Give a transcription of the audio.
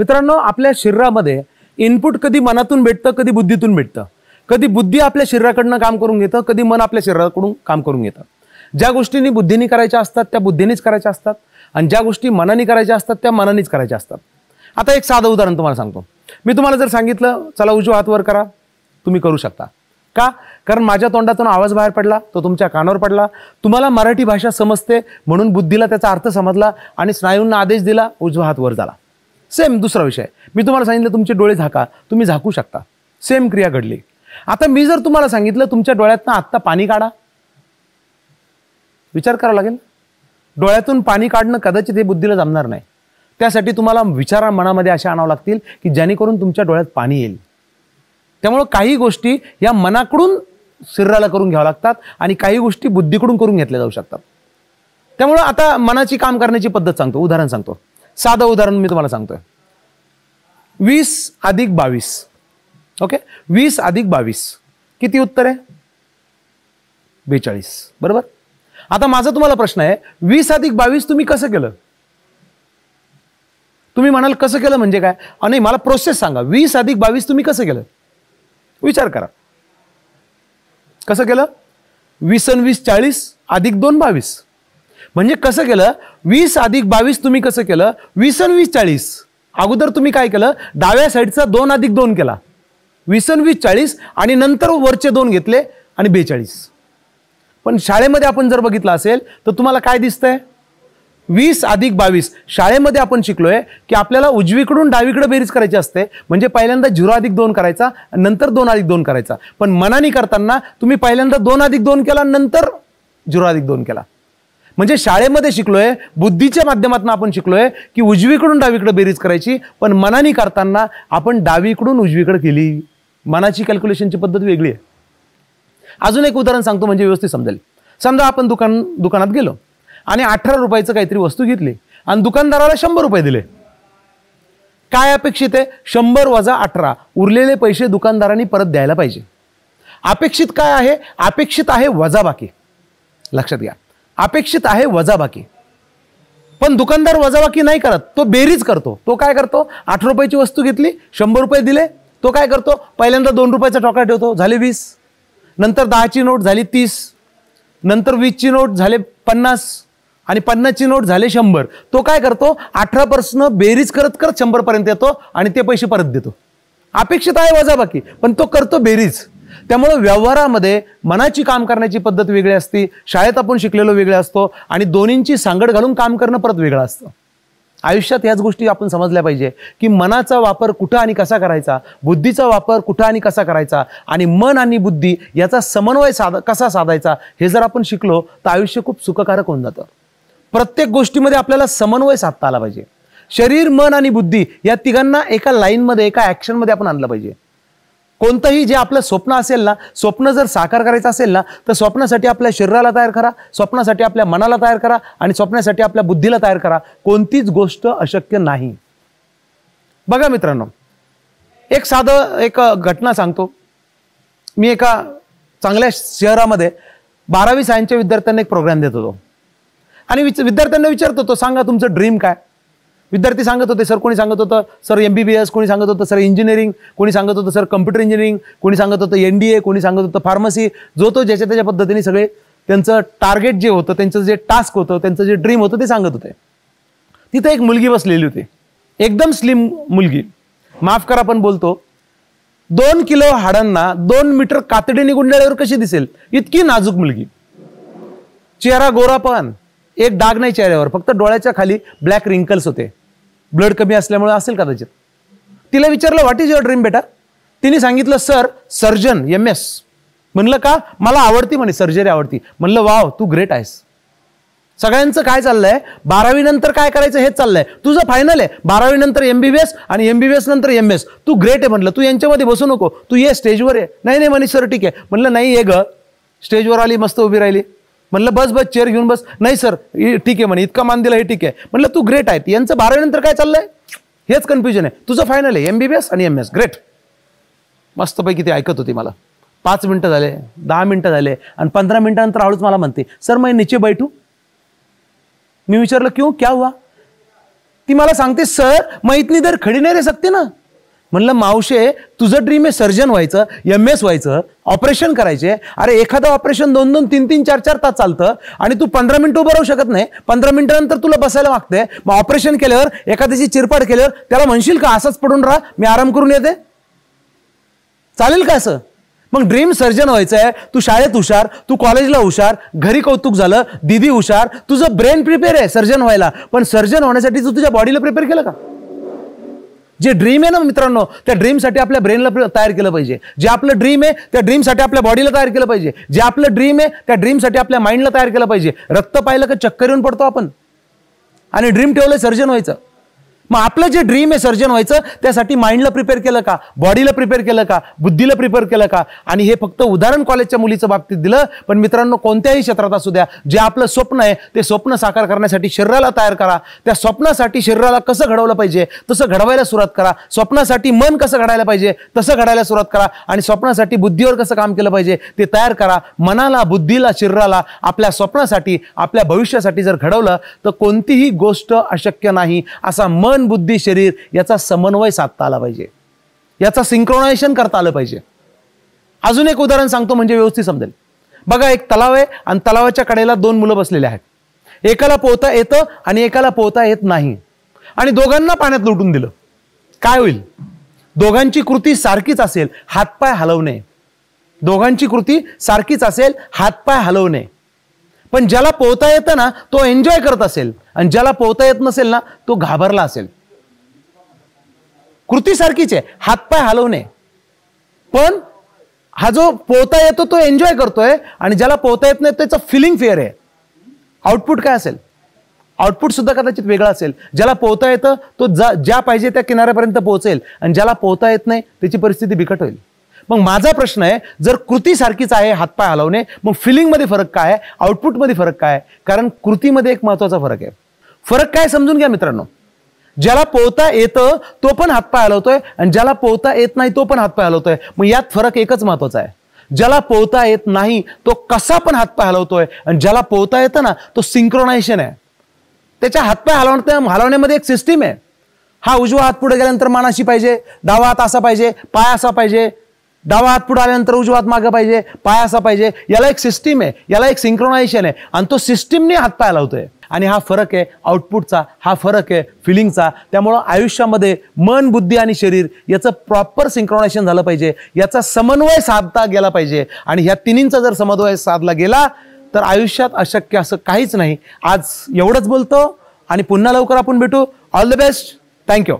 मित्रांनो, आपल्या शरीरामध्ये इनपुट कधी मनातून भेटतं, कधी बुद्धीतून भेटतं. कधी बुद्धी आपल्या शरीराकडनं काम करून घेतं, कधी मन आपल्या शरीराकडून काम करून घेतं. ज्या गोष्टींनी बुद्धीने करायच्या असतात त्या बुद्धीनेच करायच्या असतात आणि ज्या गोष्टी मनाने करायच्या असतात त्या मनानेच करायच्या असतात. आता एक साधं उदाहरण तुम्हाला सांगतो. मी तुम्हाला जर सांगितलं चला उजवा हात वर करा, तुम्ही करू शकता. का? कारण माझ्या तोंडातून आवाज बाहेर पडला, तो तुमच्या कानावर पडला, तुम्हाला मराठी भाषा समजते म्हणून बुद्धीला त्याचा अर्थ समजला आणि स्नायूंना आदेश दिला, उजवा हात वर झाला. सेम दुसरा विषय, मी तुम्हाला सांगितलं तुमचे डोळे झाका, तुम्ही झाकू शकता. सेम क्रिया घडली. आता मी जर तुम्हाला सांगितलं तुमच्या डोळ्यातनं आत्ता पाणी काढा, विचार करावा लागेल. डोळ्यातून पाणी काढणं कदाचित हे बुद्धीला जमणार नाही. त्यासाठी तुम्हाला विचार मनामध्ये असे आणावं लागतील की जेणेकरून तुमच्या डोळ्यात पाणी येईल. त्यामुळे काही गोष्टी या मनाकडून शरीराला करून घ्याव्या लागतात आणि काही गोष्टी बुद्धीकडून करून घेतल्या जाऊ शकतात. त्यामुळे आता मनाची काम करण्याची पद्धत सांगतो, उदाहरण सांगतो. साधं उदाहरण मी तुम्हाला सांगतोय. 20 अधिक 22. ओके, 20 अधिक 22 किती उत्तर आहे? 42. बरोबर. आता माझा तुम्हाला प्रश्न आहे, 20 अधिक 22 तुम्ही कसं केलं? तुम्ही म्हणाल कसं केलं म्हणजे काय? आणि मला प्रोसेस सांगा. 20 अधिक 22 तुम्ही कसं केलं? विचार करा कसं केलं. 20 आणि 20 40 अधिक 2 22. म्हणजे कसं केलं? 20 अधिक 22 तुम्ही कसं केलं? 20 आणि 20 40. अगोदर तुम्ही काय केलं? डाव्या साईडचा 2 अधिक 2 केला, 20 आणि 20 40, आणि नंतर वरचे 2 घेतले आणि 42. पण शाळेमध्ये आपण जर बघितलं असेल तर तुम्हाला काय दिसतंय? 20 अधिक 22. शाळेमध्ये आपण शिकलोय की आपल्याला उजवीकडून डावीकडे बेरीज करायची असते. म्हणजे पहिल्यांदा 0 अधिक 2 करायचा, नंतर 2 अधिक 2 करायचा. पण मनाने करताना तुम्ही पहिल्यांदा 2 अधिक 2 केला, नंतर 0 अधिक 2 केला. म्हणजे शाळेमध्ये शिकलोय, बुद्धीच्या माध्यमातून आपण शिकलोय की उजवीकडून डावीकडे बेरीज करायची, पण मनाने करताना आपण डावीकडून उजवीकडे केली. मनाची कॅल्क्युलेशनची पद्धत वेगळी आहे. अजून एक उदाहरण सांगतो म्हणजे व्यवस्थित समजेल. समजा आपण दुकानात गेलो आणि 18 रुपयाचं काहीतरी वस्तू घेतली आणि दुकानदाराला 100 रुपये दिले. काय अपेक्षित आहे? 100 वजा 18, उरलेले पैसे दुकानदारांनी परत द्यायला पाहिजे. अपेक्षित काय आहे? अपेक्षित आहे वजाबाकी. लक्षात घ्या, अपेक्षित आहे वजाबाकी. पण दुकानदार वजाबाकी नाही करत, तो बेरीज करतो. तो काय करतो? 8 रुपयाची वस्तू घेतली, 100 रुपये दिले, तो काय करतो? पहिल्यांदा 2 रुपयाचा ठोका ठेवतो, झाले 20. नंतर 10ची नोट झाली 30, नंतर 20ची नोट झाले 50 आणि 50ची नोट झाले 100. तो काय करतो? 18% बेरीज करत करत 100 पर्यंत येतो आणि ते पैसे परत देतो. अपेक्षित आहे वजाबाकी, पण तो करतो बेरीज. त्यामुळे व्यवहारामध्ये मनाची काम करण्याची पद्धत वेगळी असते, शाळेत आपण शिकलेलो वेगळा असतो आणि दोन्हींची सांगड घालून काम करणं परत वेगळं असतं. आयुष्यात याच गोष्टी आपण समजल्या पाहिजे की मनाचा वापर कुठं आणि कसा करायचा, बुद्धीचा वापर कुठं आणि कसा करायचा, आणि मन आणि बुद्धी याचा समन्वय कसा साधायचा हे जर आपण शिकलो तर आयुष्य खूप सुखकारक होऊन जातं. प्रत्येक गोष्टीमध्ये आपल्याला समन्वय साधता आला पाहिजे. शरीर, मन आणि बुद्धी या तिघांना एका लाईनमध्ये, एका ॲक्शनमध्ये आपण आणलं पाहिजे. कोणतंही जे आपलं स्वप्न असेल ना, स्वप्न जर साकार करायचं असेल ना, तर स्वप्नासाठी आपल्या शरीराला तयार करा, स्वप्नासाठी आपल्या मनाला तयार करा आणि स्वप्नासाठी आपल्या बुद्धीला तयार करा. कोणतीच गोष्ट अशक्य नाही. बघा मित्रांनो, एक घटना सांगतो. मी एका चांगल्या शहरामध्ये 12वी सायन्सच्या विद्यार्थ्यांना एक प्रोग्राम देत होतो आणि विद्यार्थ्यांना विचारत होतो, सांगा तुमचं ड्रीम काय? विद्यार्थी सांगत होते, सर कोणी सांगत होतं सर MBBS, कोणी सांगत होतं सर इंजिनिअरिंग, कोणी सांगत होतं सर कम्प्युटर इंजिनिअरिंग, कोणी सांगत होतं NDA, कोणी सांगत होतं फार्मसी. जो तो ज्याच्या त्याच्या पद्धतीने सगळे त्यांचं टार्गेट जे होतं, त्यांचं जे टास्क होतं, त्यांचं जे ड्रीम होतं ते सांगत होते. तिथे एक मुलगी बसलेली होती, एकदम स्लिम मुलगी. माफ करा पण बोलतो, 2 किलो हाडांना 2 मीटर कातडीने गुंडाळल्यावर कशी दिसेल इतकी नाजूक मुलगी. चेहरा गोरा, पण एक डाग नाही चेहऱ्यावर, फक्त डोळ्याच्या खाली ब्लॅक रिंकल्स होते. ब्लड कमी असल्यामुळे असेल कदाचित. तिला विचारलं व्हॉट इज युअर ड्रीम बेटा? तिने सांगितलं सर सर्जन, MS. म्हणलं का? मला आवडती म्हणे, सर्जरी आवडती. म्हणलं वाव, तू ग्रेट आहेस. सगळ्यांचं काय चाललंय, 12वी नंतर काय करायचं हेच चाललंय. तुझं फायनल आहे 12वी नंतर MBBS आणि MBBS नंतर MS. तू ग्रेट आहे. म्हणलं तू यांच्यामध्ये बसू नको, तू ये स्टेजवर आहे. नाही म्हणे सर ठीक आहे. म्हणलं नाही, ये ग. स्टेजवर आली, मस्त उभी राहिली. म्हणलं बस चेअर घेऊन बस. नाही सर ठीक आहे म्हणे, इतका मान दिला हे ठीक आहे. म्हणलं तू ग्रेट आहे. यांचं 12वी नंतर काय चाललंय हेच कन्फ्युजन आहे. तुझं फायनल आहे MBBS आणि MS. ग्रेट. मस्तपैकी ते ऐकत होती मला. 5 मिनिटं झाले, 10 मिनिटं झाले आणि 15 मिनिटानंतर हळूच मला म्हणते, सर मैं नीचे बैठू? मी विचारलं क्यों, क्या हुआ? ती मला सांगते, सर मैं इतनी देर खडी नाही रे सकते ना. म्हणलं मावशे, तुझं ड्रीम आहे सर्जन व्हायचं, MS व्हायचं, ऑपरेशन करायचे. अरे एखादं ऑपरेशन 2-2, 3-3, 4-4 तास चालतं आणि तू 15 मिनिटं उभं राहू शकत नाही. 15 मिनिटानंतर तुला बसायला मागते. मग ऑपरेशन केल्यावर एखाद्याची चिरपाड केल्यावर त्याला म्हणशील का असंच पडून राहा, मी आराम करून येते? चालेल का असं? मग ड्रीम सर्जन व्हायचं आहे, तू शाळेत हुशार, तू कॉलेजला हुशार, घरी कौतुक झालं, दीदी हुशार, तुझं ब्रेन प्रिपेअर आहे सर्जन व्हायला, पण सर्जन होण्यासाठी तू तुझ्या बॉडीला प्रिपेअर केलं का? जे ड्रीम आहे ना मित्रांनो, त्या ड्रीमसाठी आपल्या ब्रेनला तयार केलं पाहिजे. जे आपलं ड्रीम आहे त्या ड्रीमसाठी आपल्या बॉडीला तयार केलं पाहिजे. जे आपलं ड्रीम आहे त्या ड्रीमसाठी आपल्या माइंडला तयार केलं पाहिजे. रक्त पाहिलं का चक्कर येऊन पडतो आपण, आणि ड्रीम ठेवलं सर्जन व्हायचं. मग आपलं जे ड्रीम आहे सर्जन व्हायचं, त्यासाठी माइंडला प्रिपेअर केलं का, बॉडीला प्रिपेअर केलं का, बुद्धीला प्रिपेअर केलं का? आणि हे फक्त उदाहरण कॉलेजच्या मुलीचं बाबतीत दिलं. पण मित्रांनो, कोणत्याही क्षेत्रात असू द्या, जे आपलं स्वप्न आहे ते स्वप्न साकार करण्यासाठी शरीराला तयार करा. त्या स्वप्नासाठी शरीराला कसं घडवलं पाहिजे तसं घडवायला सुरुवात करा. स्वप्नासाठी मन कसं घडायला पाहिजे तसं घडायला सुरुवात करा. आणि स्वप्नासाठी बुद्धीवर कसं काम केलं पाहिजे ते तयार करा. मनाला, बुद्धीला, शरीराला आपल्या स्वप्नासाठी, आपल्या भविष्यासाठी जर घडवलं तर कोणतीही गोष्ट अशक्य नाही. असा मन, बुद्धी, शरीर याचा समन्वय साधता आला पाहिजे, याचा सिंक्रोनायझेशन करता आलं पाहिजे. अजून एक उदाहरण सांगतो म्हणजे व्यवस्थित समजेल. बघा, एक तलाव आहे आणि तलावाच्या कडेला 2 मुलं बसलेले आहेत. एकाला पोहता येतं आणि एकाला पोहता येत नाही, आणि दोघांना पाण्यात लोटून दिलं. काय होईल? दोघांची कृती सारखीच असेल, हातपाय हलवणे. दोघांची कृती सारखीच असेल, हातपाय हलवणे. पण ज्याला पोहता येतं ना तो एन्जॉय करत असेल, आणि ज्याला पोहता येत नसेल ना तो घाबरला असेल. कृती सारखीच आहे, हातपाय हलवणे. पण हा जो पोहता येतो तो एन्जॉय करतोय, आणि ज्याला पोहता येत नाही त्याचं फिलिंग फेअर आहे. आउटपुट काय असेल? आउटपुट सुद्धा कदाचित वेगळा असेल. ज्याला पोहता येतं तो ज्या पाहिजे त्या किनाऱ्यापर्यंत पोहोचेल, आणि ज्याला पोहता येत नाही त्याची परिस्थिती बिकट होईल. मग माझा प्रश्न आहे, जर कृती सारखीच आहे, हातपाय हलवणे, मग फिलिंगमध्ये फरक काय आहे, आउटपुटमध्ये फरक काय आहे? कारण कृतीमध्ये एक महत्वाचा फरक आहे. फरक काय समजून घ्या मित्रांनो. ज्याला पोहता येतं तो पण हातपाय हलवतोय, आणि ज्याला पोहता येत नाही तो पण हातपाय हलवतोय. मग यात फरक एकच महत्वाचा आहे, ज्याला पोहता येत नाही तो कसा पण हातपाय हलवतोय, आणि ज्याला पोहता येतं ना तो सिंक्रोनायझेशन आहे. त्याच्या हातपाय हलवण्यामध्ये एक सिस्टीम आहे. हा उजवा हात पुढे गेल्यानंतर मान अशी पाहिजे, डावा हात असा पाहिजे, पाय असा पाहिजे, डावा हात पुढे आल्यानंतर उजवा हात मागे पाहिजे, पाय असा पाहिजे. याला एक सिस्टीम आहे, याला एक सिंक्रोनायझेशन आहे, आणि तो सिस्टीमने हातपाय हलवतोय. आणि हा फरक आहे आउटपुटचा, हा फरक आहे फिलिंगचा. त्यामुळं आयुष्यामध्ये मन, बुद्धी आणि शरीर याचं प्रॉपर सिंक्रोनायझेशन झालं पाहिजे, याचा समन्वय साधता गेला पाहिजे. आणि ह्या तिन्हींचा जर समन्वय साधला गेला तर आयुष्यात अशक्य असं काहीच नाही. आज एवढंच बोलतो, आणि पुन्हा लवकर आपण भेटू. All the best. थँक्यू.